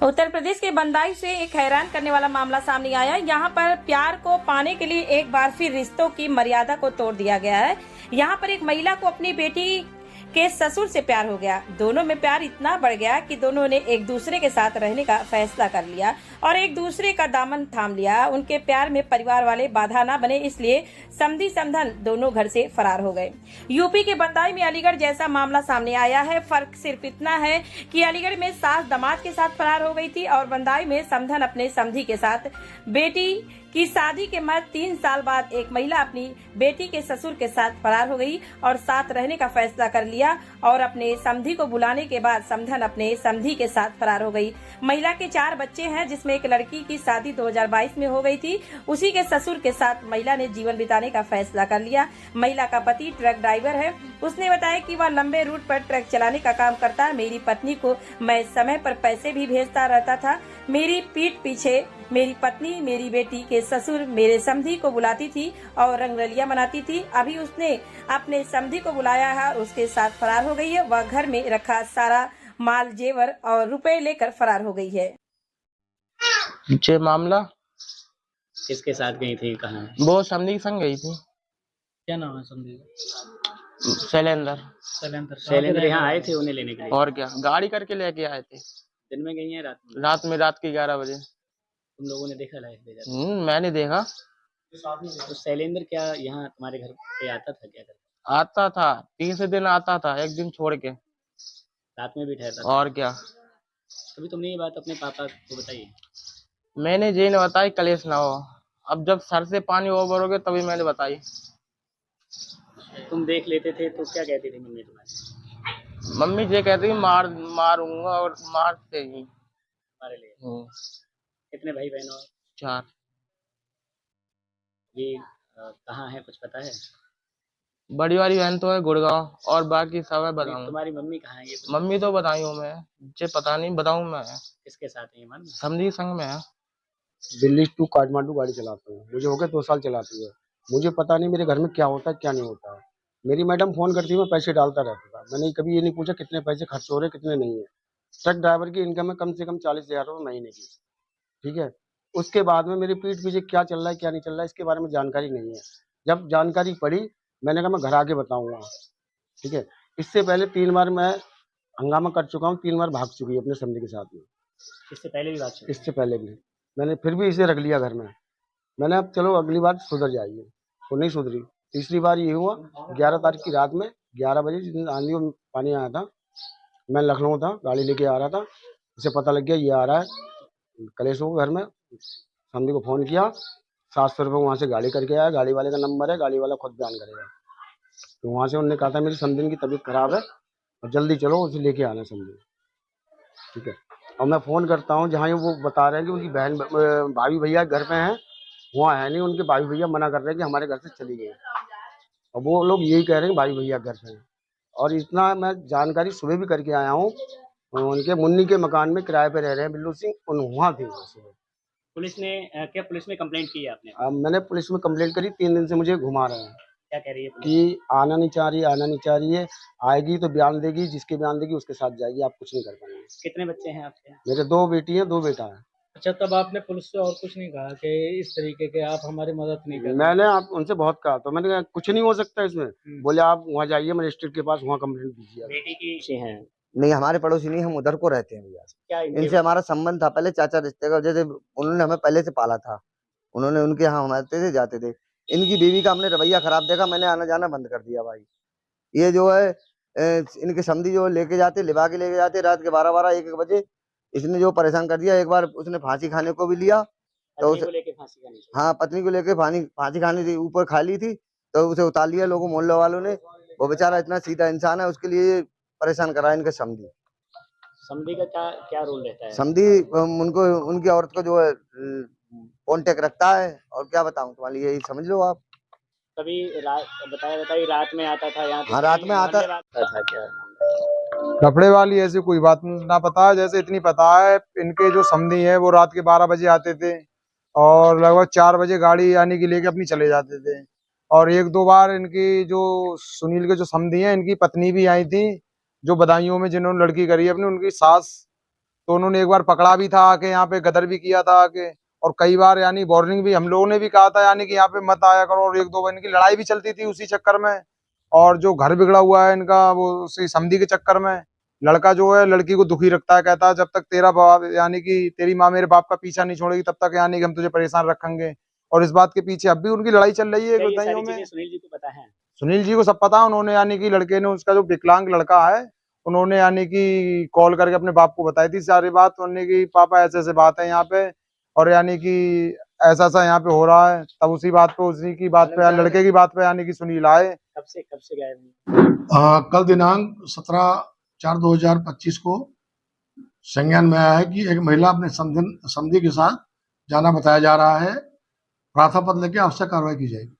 उत्तर प्रदेश के बंदाई से एक हैरान करने वाला मामला सामने आया। यहाँ पर प्यार को पाने के लिए एक बार फिर रिश्तों की मर्यादा को तोड़ दिया गया है। यहाँ पर एक महिला को अपनी बेटी के ससुर से प्यार हो गया। दोनों में प्यार इतना बढ़ गया कि दोनों ने एक दूसरे के साथ रहने का फैसला कर लिया और एक दूसरे का दामन थाम लिया। उनके प्यार में परिवार वाले बाधा न बने, इसलिए समधी समधन दोनों घर से फरार हो गए। यूपी के बंदाई में अलीगढ़ जैसा मामला सामने आया है। फर्क सिर्फ इतना है कि अलीगढ़ में सास दामाद के साथ फरार हो गई थी और बंदाई में समधन अपने समधी के साथ। बेटी की शादी के बाद 3 साल बाद एक महिला अपनी बेटी के ससुर के साथ फरार हो गई और साथ रहने का फैसला कर लिया और अपने समधी को बुलाने के बाद समधन अपने समधी के साथ फरार हो गई। महिला के 4 बच्चे हैं, जिसमें एक लड़की की शादी 2022 में हो गई थी। उसी के ससुर के साथ महिला ने जीवन बिताने का फैसला कर लिया। महिला का पति ट्रक ड्राइवर है। उसने बताया कि वह लंबे रूट पर ट्रक चलाने का काम करता है। मेरी पत्नी को मैं समय पर पैसे भी भेजता रहता था। मेरी पीठ पीछे मेरी पत्नी मेरी बेटी के ससुर मेरे समधी को बुलाती थी और रंगरलिया मनाती थी। अभी उसने अपने समधी को बुलाया है और उसके साथ फरार हो गई है। वह घर में रखा सारा माल जेवर और रुपए लेकर फरार हो गई है। ये मामला किसके साथ गई थी, कहाँ है? वो समधी के संग गई थी। क्या नाम है समधी? शैलेंद्र। शैलेंद्र यहाँ आए थे उन्हें लेने के लिए? और क्या, गाड़ी करके लेके आए थे। दिन में गई है रात के 11 बजे। तुम लोगों ने देखा लाइफ ले जाते? मैंने देखा। तो शैलेंद्र क्या यहाँ तुम्हारे घर पे आता था, क्या करता? आता था, 3 दिन आता था, एक दिन छोड़ के। रात में भी ठहरता था? और क्या। कभी तुमने ये बात अपने पापा को बताई? मैंने जी ने बताई, कलेश ना हो। अब जब सर से पानी ओवर हो गया तभी मैंने बताई। तुम देख लेते थे तो क्या कहती थी मम्मी तुम्हारी? मम्मी ये कहती मारूंगा और मारते ही। तुम्हारे लिए कितने भाई बहन हो? 4। ये कहाँ है, कुछ पता है? बड़ी वाली बहन तो है गुड़गांव और बाकी सब है बताऊं। तुम्हारी मम्मी कहाँ है? ये मम्मी तो बताई हूँ मैं, मुझे पता नहीं, बताऊं मैं। किसके साथ है ये मान? समधी संग में है। दिल्ली टू काठमांडू गाड़ी चलाता हूँ। मुझे हो गए 2 साल चलाती है। मुझे पता नहीं मेरे घर में क्या होता है क्या नहीं होता है। मेरी मैडम फोन करती है, मैं पैसे डालता रहता था। मैंने कभी ये नहीं पूछा कितने पैसे खर्च हो रहे कितने नहीं है। ट्रक ड्राइवर की इनकम है कम से कम 40,000 रुपये महीने की। ठीक है, उसके बाद में मेरी पीठ पीछे क्या चल रहा है क्या नहीं चल रहा है इसके बारे में जानकारी नहीं है। जब जानकारी पड़ी मैंने कहा मैं घर आके बताऊंगा। ठीक है, इससे पहले 3 बार मैं हंगामा कर चुका हूँ, 3 बार भाग चुकी है अपने समधी के साथ में। इससे पहले भी बात चली? इससे पहले भी मैंने फिर भी इसे रख लिया घर में। मैंने अब चलो अगली बार सुधर जाएगी, वो नहीं सुधरी। तीसरी बार ये हुआ 11 तारीख की रात में 11 बजे, जिस दिन आंधी और पानी आया था। मैं लखनऊ था, गाड़ी लेके आ रहा था। उसे पता लग गया ये आ रहा है कलेश हो घर में। समधी को फ़ोन किया, 700 रुपये वहाँ से गाड़ी करके आया। गाड़ी वाले का नंबर है, गाड़ी वाला खुद बयान करेगा। तो वहाँ से उन्होंने कहा था मेरी समधी की तबीयत खराब है और जल्दी चलो उसे लेके आना समधी। ठीक है, और मैं फ़ोन करता हूँ जहाँ वो बता रहे हैं कि उनकी बहन भाभी भैया घर पे हैं, वहाँ है नहीं। उनके भाई भैया मना कर रहे हैं कि हमारे घर से चली गई और वो लोग यही कह रहे हैं भाई भैया घर पे हैं। और इतना मैं जानकारी सुबह भी करके आया हूँ, उनके मुन्नी के मकान में किराए पे रह रहे हैं बिल्लू सिंह, वहाँ थे सुबह। पुलिस ने क्या पुलिस में कंप्लेंट की है आपने? मैंने पुलिस में कंप्लेंट करी, 3 दिन से मुझे घुमा रहे हैं। क्या कह रही है पुलिस? कि आना नहीं चाह रही है। आएगी तो बयान देगी, जिसके बयान देगी उसके साथ जाएगी, आप कुछ नहीं कर पाएंगे। कितने बच्चे हैं आपके? मेरे 2 बेटी हैं 2 बेटा है। अच्छा, तब आपने पुलिस से और कुछ नहीं कहा कि इस तरीके के आप हमारी मदद नहीं कर? मैंने आप उनसे बहुत कहा, तो मैंने कहा कुछ नहीं हो सकता इसमें। बोले आप वहाँ जाइए मजिस्ट्रेट के पास, वहाँ कंप्लेंट दीजिए। बेटी की हैं? नहीं, हमारे पड़ोसी नहीं, हम उधर को रहते हैं भैया। क्या इनसे हमारा संबंध था पहले चाचा रिश्ते का, जैसे उन्होंने हमें पहले से पाला था। उन्होंने उनके यहाँ हम आते थे जाते थे। इनकी बीवी का हमने रवैया खराब देखा, मैंने आना जाना बंद कर दिया भाई। ये जो है इनके समधी जो लेके जाते, लिवा के लेके जाते रात के 12-12 1-1 बजे। इसने जो परेशान कर दिया, एक बार उसने फांसी खाने को भी लिया तो पत्नी को लेके फांसी खानी? हाँ, पत्नी को लेके फांसी खाने थी, ऊपर खा ली थी तो उसे उतार लिया लोगों मोहल्ले वालों ने। वो बेचारा इतना सीधा इंसान है, उसके लिए परेशान करा इनके समधी। समधी का क्या रोल रहता है? समधी उनको उनकी औरत को जो है कॉन्टेक्ट रखता है, और क्या बताऊं तुम्हारे, यही समझ लो आप। कभी बताइए रात में आता था यहाँ? हाँ, रात में आता था। क्या कपड़े वाली ऐसी कोई बात ना पता है, जैसे इतनी पता है इनके जो समधी है वो रात के 12 बजे आते थे और लगभग 4 बजे गाड़ी आने की लेके अपनी चले जाते थे। और 1-2 बार इनकी जो सुनील के जो समधी हैं, इनकी पत्नी भी आई थी, जो बदायूं में जिन्होंने लड़की करी अपनी, उनकी सास। तो उन्होंने एक बार पकड़ा भी था आके, यहाँ पे गदर भी किया था आके, और कई बार यानी वार्निंग भी हम लोगों ने भी कहा था यानी कि यहाँ पे मत आया करो, और एक दो बार इनकी लड़ाई भी चलती थी उसी चक्कर में। और जो घर बिगड़ा हुआ है इनका वो उसी समधी के चक्कर में। लड़का जो है लड़की को दुखी रखता है, कहता है जब तक तेरा बाप यानी कि तेरी माँ मेरे बाप का पीछा नहीं छोड़ेगी तब तक यानी कि हम तुझे परेशान रखेंगे। और इस बात के पीछे अब भी उनकी लड़ाई चल रही है क्या ये गुड़गाइयों सारी में। चीजें सुनील जी को पता है? सुनील जी को सब पता है, उन्होंने यानी कि लड़के ने, उसका जो विकलांग लड़का है, उन्होंने यानी कि कॉल करके अपने बाप को बताई थी सारी बात, उन्होंने कि पापा ऐसे ऐसे बात है यहाँ पे, और यानी कि ऐसा ऐसा यहाँ पे हो रहा है। तब उसी बात पे, उसी की बात पे, लड़के की बात पे यानी कि सुनील आए। कब से गए हैं? कल दिनांक 17/4/2025 को संज्ञान में आया है कि एक महिला अपने समधी के साथ जाना बताया जा रहा है। प्रार्थना पत्र लेके आवश्यक कार्रवाई की जाएगी।